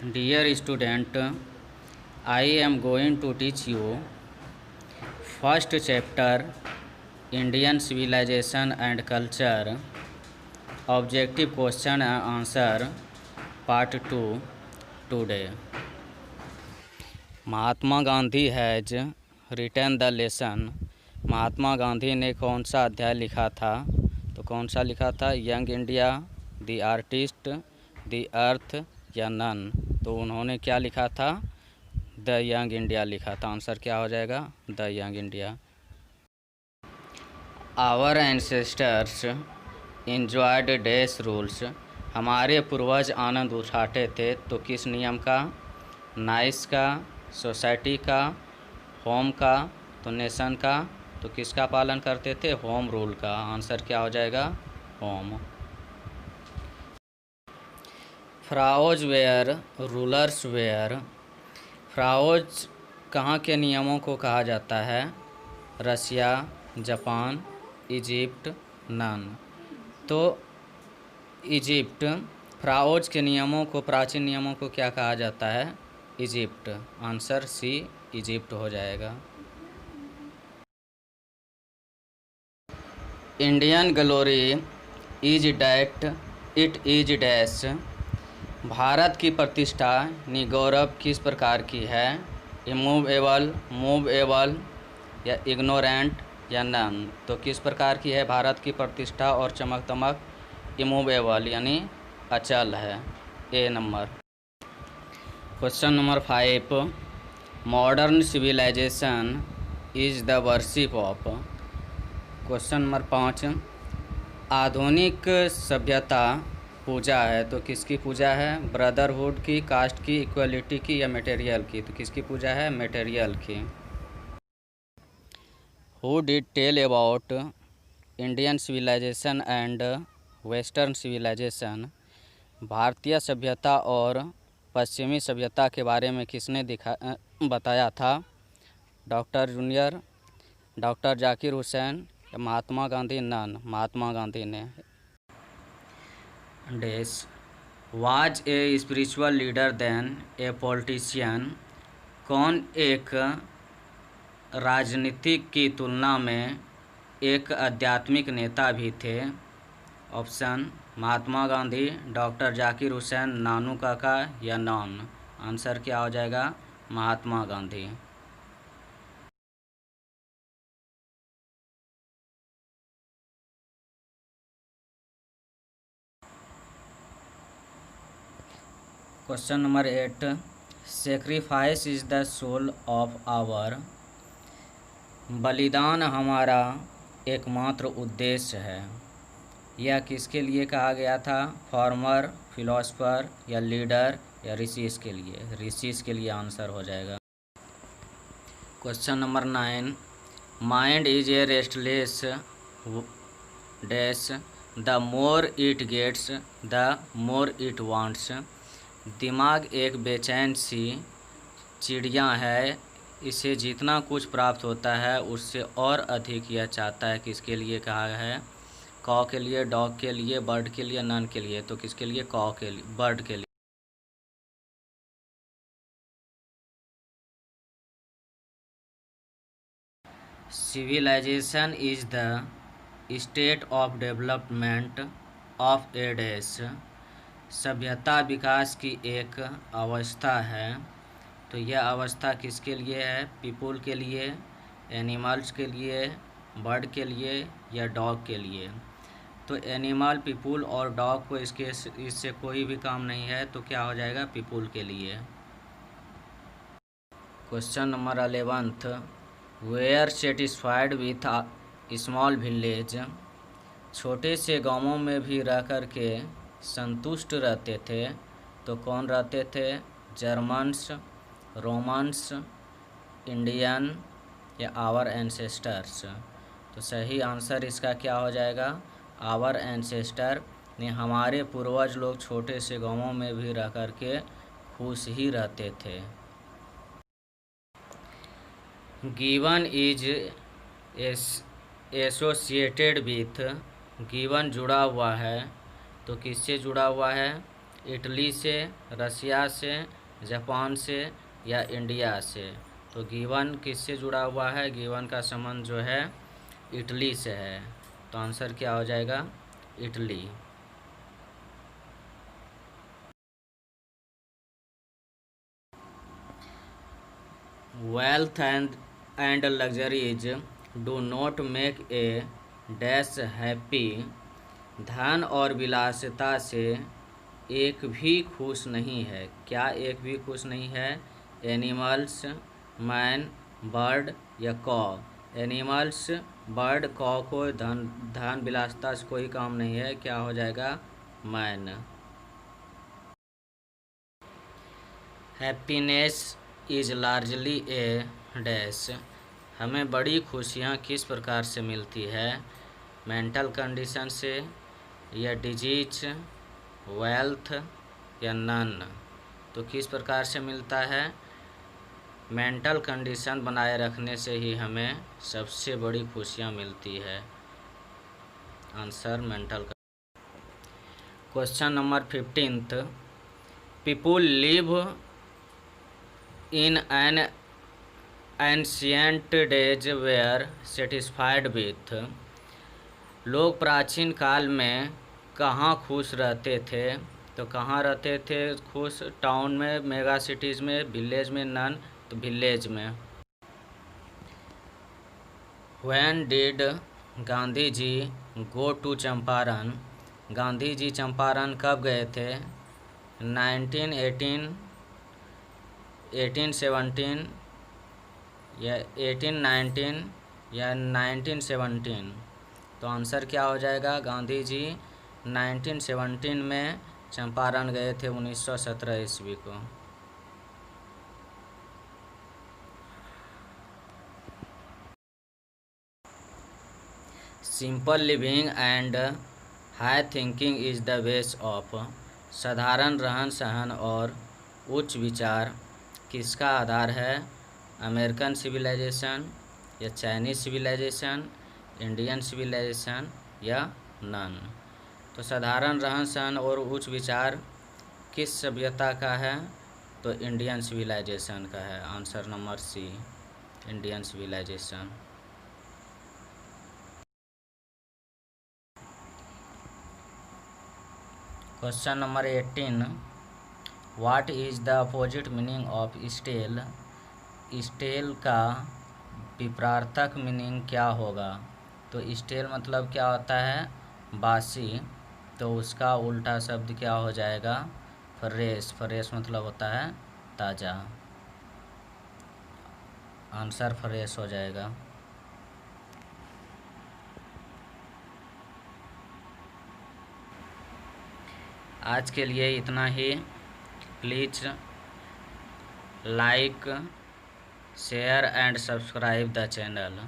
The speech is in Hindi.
Dear student, I am going to teach you first chapter Indian Civilization and Culture, Objective Question and Answer, Part 2 today. Mahatma Gandhi has written the lesson. Mahatma Gandhi ने कौन सा अध्याय लिखा था? तो कौन सा लिखा था? Young India, the artist, the earth या नन? तो उन्होंने क्या लिखा था? द यंग इंडिया लिखा था। आंसर क्या हो जाएगा? The young India. Our ancestors enjoyed these rules. हमारे पूर्वज आनंद उठाते थे तो किस नियम का? नाइस का, सोसाइटी का, होम का, तो नेशन का। तो किसका पालन करते थे? होम रूल का। आंसर क्या हो जाएगा? Home. Pharaohs were, rulers where. Pharaohs कहाँ के नियमों को कहा जाता है? Russia, Japan, Egypt, none? तो इजिप्ट। फ्राओज के नियमों को, प्राचीन नियमों को क्या कहा जाता है? इजिप्ट। आंसर सी, इजिप्ट हो जाएगा। Indian glory is that it is dash. Bharat की प्रतिष्ठा नि गौरव किस प्रकार की है? इमूवेबल, मूवेबल या इग्नोरेंट या नन? तो किस प्रकार की है भारत की प्रतिष्ठा और चमक दमक? इमूवेबल यानी अचल है। A number. Question number 5, modern civilization is the worship of. Question number 5, आधुनिक सभ्यता पूजा है तो किसकी पूजा है? ब्रदरहुड की, कास्ट की, इक्वलिटी की या मटेरियल की? तो किसकी पूजा है? मटेरियल की। Who did tell about Indian civilisation and western civilisation. भारतीय सभ्यता और पश्चिमी सभ्यता के बारे में किसने बताया था? Doctor junior, doctor Zakir Hussain या महात्मा गांधी? नन? महात्मा गांधी ने। This was a spiritual leader than a politician. कौन एक राजनीतिक की तुलना में एक आध्यात्मिक नेता भी थे? ऑप्शन महात्मा गांधी, डॉक्टर जाकिर हुसैन, नानू काका या नॉन? आंसर क्या हो जाएगा? Mahatma Gandhi. Question number 8, sacrifice is the soul of our. बलिदान हमारा एकमात्र उद्देश्य है। यह किसके लिए कहा गया था? फार्मर, फिलोसफर या लीडर या ऋषिस के लिए? ऋषिस के लिए आंसर हो जाएगा। Question number 9, mind is a restless dash the more it gets the more it wants. दिमाग एक बेचैन सी चिड़िया है, इसे जितना कुछ प्राप्त होता है उससे और अधिक यह चाहता है। किसके लिए कहा है? कॉ के लिए, डॉग के लिए, बर्ड के लिए, नन के लिए? तो किसके लिए? कॉ के लिए, बर्ड के लिए। Civilisation is the state of development of a dash. सभ्यता विकास की एक अवस्था है तो यह अवस्था किसके लिए है? पीपुल के लिए, एनिमल्स के लिए, बर्ड के लिए या डॉग के लिए? तो एनिमल, पीपुल और डॉग को इससे कोई भी काम नहीं है तो क्या हो जाएगा? पीपुल के लिए। Question number 11, were satisfied with small village. छोटे से गांवों में भी रह कर के संतुष्ट रहते थे तो कौन रहते थे? जर्मन्स, रोमन्स, इंडियन या आवर एंसेस्टर्स? तो सही आंसर इसका क्या हो जाएगा? आवर एंसेस्टर ने, हमारे पूर्वज लोग छोटे से गांवों में भी रह कर के खुश ही रहते थे। Given is associated with. Given जुड़ा हुआ है तो किससे जुड़ा हुआ है? इटली से, रसिया से, जापान से या इंडिया से। तो गिवन किससे जुड़ा हुआ है? गिवन का संबंध जो है इटली से है। तो आंसर क्या हो जाएगा? Italy. Wealth and luxuries do not make a dash happy. धन और विलासिता से एक भी खुश नहीं है। क्या एक भी खुश नहीं है? एनिमल्स, मैन, बर्ड या कॉ। एनिमल्स, बर्ड, कॉ को धन विलासिता से कोई काम नहीं है। क्या हो जाएगा? Man. Happiness is largely A dash. हमें बड़ी खुशियाँ किस प्रकार से मिलती है? मेंटल कंडीशन से या डिजीज, वेल्थ या नन। तो किस प्रकार से मिलता है? मेंटल कंडीशन बनाए रखने से ही हमें सबसे बड़ी खुशियाँ मिलती है। Answer mental. Question number 15th। People live in an ancient days were satisfied with. लोग प्राचीन काल में कहाँ खुश रहते थे? तो कहाँ रहते थे खुश? टाउन में, मेगा सिटीज़ में, विलेज में? नन। तो विलेज में। When did Gandhi ji go to Champaran. Gandhi ji Champaran कब गए थे? 1918, 1817 या 1819 या 1917। तो आंसर क्या हो जाएगा? गांधी जी 1917 में चंपारण गए थे, 1917 ईस्वी को। Simple living and high thinking is the base of. साधारण रहन सहन और उच्च विचार किसका आधार है? अमेरिकन सिविलाइजेशन या चाइनीज सिविलाइजेशन, इंडियन सिविलाइजेशन या नन। तो साधारण रहन सहन और उच्च विचार किस सभ्यता का है? तो इंडियन सिविलाइजेशन का है। Answer number C, Indian civilisation. Question number 18। What is the opposite meaning of stale. Stale का विपरीतार्थक मीनिंग क्या होगा? तो स्टेल मतलब क्या होता है? बासी। तो उसका उल्टा शब्द क्या हो जाएगा? फ्रेश। फ्रेश मतलब होता है ताज़ा। आंसर फ्रेश हो जाएगा। आज के लिए इतना ही। Please like, share and subscribe the channel.